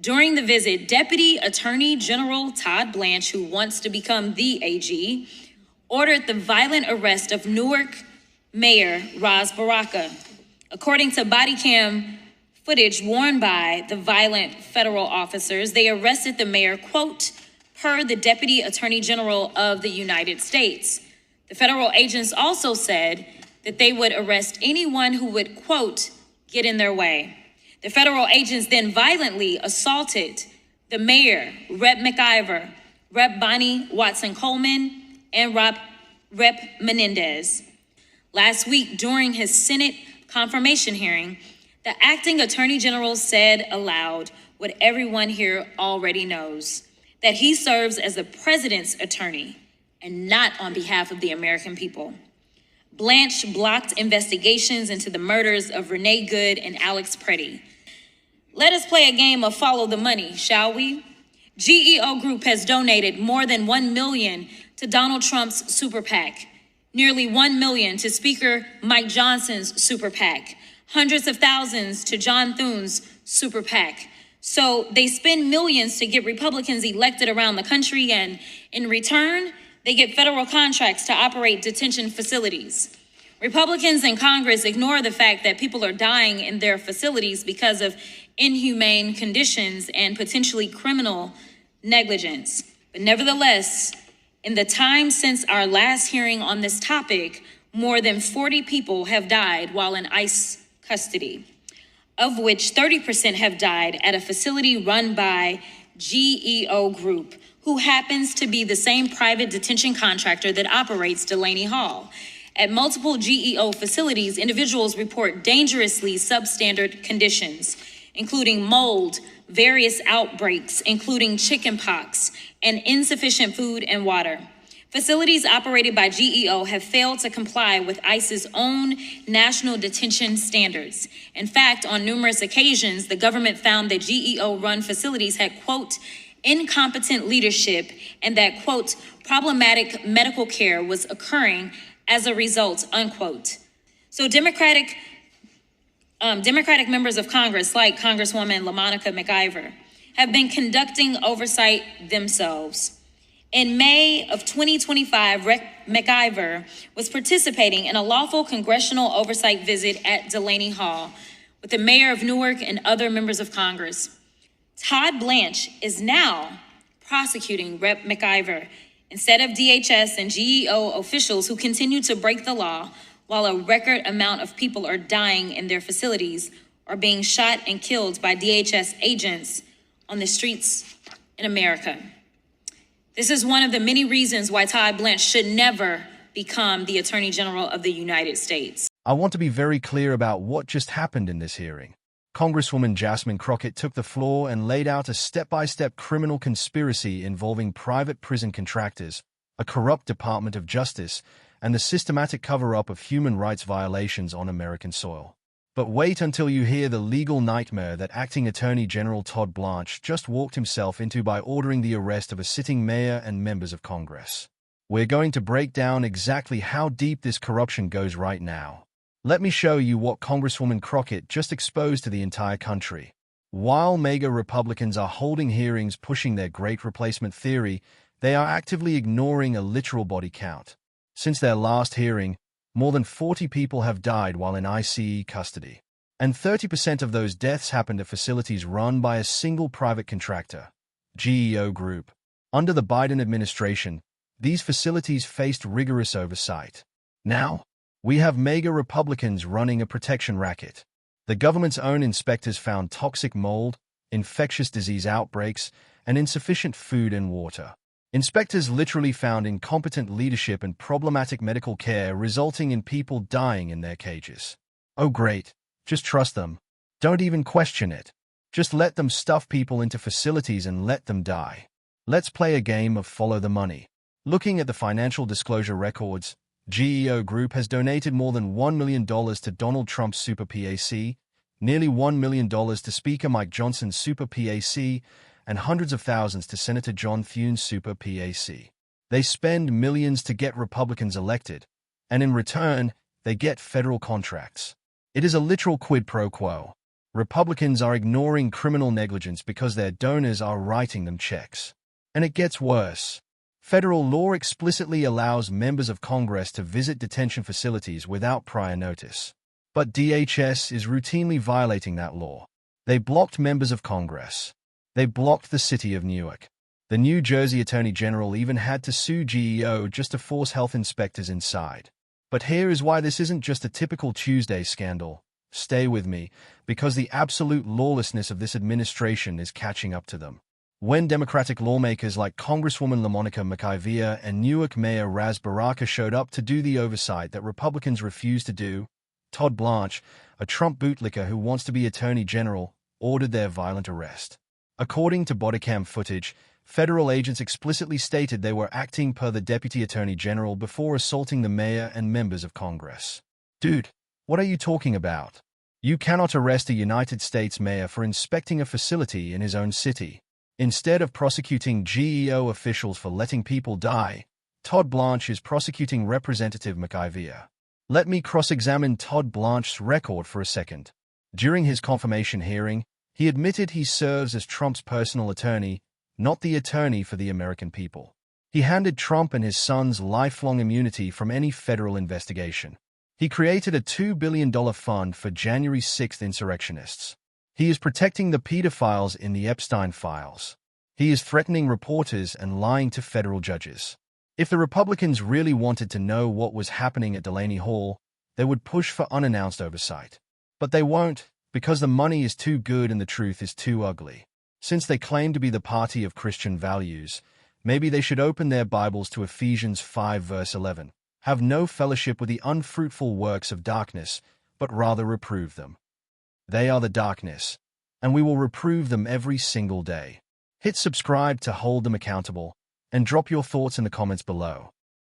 During the visit, Deputy Attorney General Todd Blanche, who wants to become the AG, ordered the violent arrest of Newark Mayor Ras Baraka. According to body cam footage worn by the violent federal officers, they arrested the mayor, quote, per the Deputy Attorney General of the United States. The federal agents also said that they would arrest anyone who would, quote, get in their way. The federal agents then violently assaulted the mayor, Rep. McIver, Rep. Bonnie Watson-Coleman, and Rep. Menendez. Last week, during his Senate confirmation hearing, the acting attorney general said aloud what everyone here already knows, that he serves as the president's attorney and not on behalf of the American people. Blanche blocked investigations into the murders of Renee Good and Alex Preddy. Let us play a game of follow the money, shall we? GEO Group has donated more than $1 million to Donald Trump's super PAC, nearly $1 million to Speaker Mike Johnson's super PAC, hundreds of thousands to John Thune's super PAC. So they spend millions to get Republicans elected around the country, and in return, they get federal contracts to operate detention facilities. Republicans in Congress ignore the fact that people are dying in their facilities because of inhumane conditions and potentially criminal negligence. But nevertheless, in the time since our last hearing on this topic, more than 40 people have died while in ICE custody, of which 30% have died at a facility run by GEO Group, who happens to be the same private detention contractor that operates Delaney Hall. At multiple GEO facilities, individuals report dangerously substandard conditions, including mold, various outbreaks, including chickenpox, and insufficient food and water. Facilities operated by GEO have failed to comply with ICE's own national detention standards. In fact, on numerous occasions, the government found that GEO-run facilities had, quote, incompetent leadership and that, quote, problematic medical care was occurring as a result, unquote. So Democratic members of Congress, like Congresswoman LaMonica McIver, have been conducting oversight themselves. In May of 2025, McIver was participating in a lawful congressional oversight visit at Delaney Hall with the mayor of Newark and other members of Congress. Todd Blanche is now prosecuting Rep. McIver instead of DHS and GEO officials who continue to break the law while a record amount of people are dying in their facilities or being shot and killed by DHS agents on the streets in America. This is one of the many reasons why Todd Blanche should never become the Attorney General of the United States. I want to be very clear about what just happened in this hearing. Congresswoman Jasmine Crockett took the floor and laid out a step-by-step criminal conspiracy involving private prison contractors, a corrupt Department of Justice, and the systematic cover-up of human rights violations on American soil. But wait until you hear the legal nightmare that Acting Attorney General Todd Blanche just walked himself into by ordering the arrest of a sitting mayor and members of Congress. We're going to break down exactly how deep this corruption goes right now. Let me show you what Congresswoman Crockett just exposed to the entire country. While mega Republicans are holding hearings pushing their great replacement theory, they are actively ignoring a literal body count. Since their last hearing, more than 40 people have died while in ICE custody. And 30% of those deaths happened at facilities run by a single private contractor, GEO Group. Under the Biden administration, these facilities faced rigorous oversight. Now, we have mega Republicans running a protection racket. The government's own inspectors found toxic mold, infectious disease outbreaks, and insufficient food and water. Inspectors literally found incompetent leadership and problematic medical care, resulting in people dying in their cages. Oh great, just trust them. Don't even question it. Just let them stuff people into facilities and let them die. Let's play a game of follow the money. Looking at the financial disclosure records, GEO Group has donated more than $1 million to Donald Trump's Super PAC, nearly $1 million to Speaker Mike Johnson's Super PAC, and hundreds of thousands to Senator John Thune's Super PAC. They spend millions to get Republicans elected, and in return, they get federal contracts. It is a literal quid pro quo. Republicans are ignoring criminal negligence because their donors are writing them checks. And it gets worse. Federal law explicitly allows members of Congress to visit detention facilities without prior notice. But DHS is routinely violating that law. They blocked members of Congress. They blocked the city of Newark. The New Jersey Attorney General even had to sue GEO just to force health inspectors inside. But here is why this isn't just a typical Tuesday scandal. Stay with me, because the absolute lawlessness of this administration is catching up to them. When Democratic lawmakers like Congresswoman LaMonica McIver and Newark Mayor Ras Baraka showed up to do the oversight that Republicans refused to do, Todd Blanche, a Trump bootlicker who wants to be Attorney General, ordered their violent arrest. According to bodycam footage, federal agents explicitly stated they were acting per the Deputy Attorney General before assaulting the mayor and members of Congress. Dude, what are you talking about? You cannot arrest a United States mayor for inspecting a facility in his own city. Instead of prosecuting GEO officials for letting people die, Todd Blanche is prosecuting Representative McIver. Let me cross-examine Todd Blanche's record for a second. During his confirmation hearing, he admitted he serves as Trump's personal attorney, not the attorney for the American people. He handed Trump and his sons lifelong immunity from any federal investigation. He created a $2 billion fund for January 6th insurrectionists. He is protecting the pedophiles in the Epstein files. He is threatening reporters and lying to federal judges. If the Republicans really wanted to know what was happening at Delaney Hall, they would push for unannounced oversight. But they won't, because the money is too good and the truth is too ugly. Since they claim to be the party of Christian values, maybe they should open their Bibles to Ephesians 5 verse 11. Have no fellowship with the unfruitful works of darkness, but rather reprove them. They are the darkness, and we will reprove them every single day. Hit subscribe to hold them accountable, and drop your thoughts in the comments below.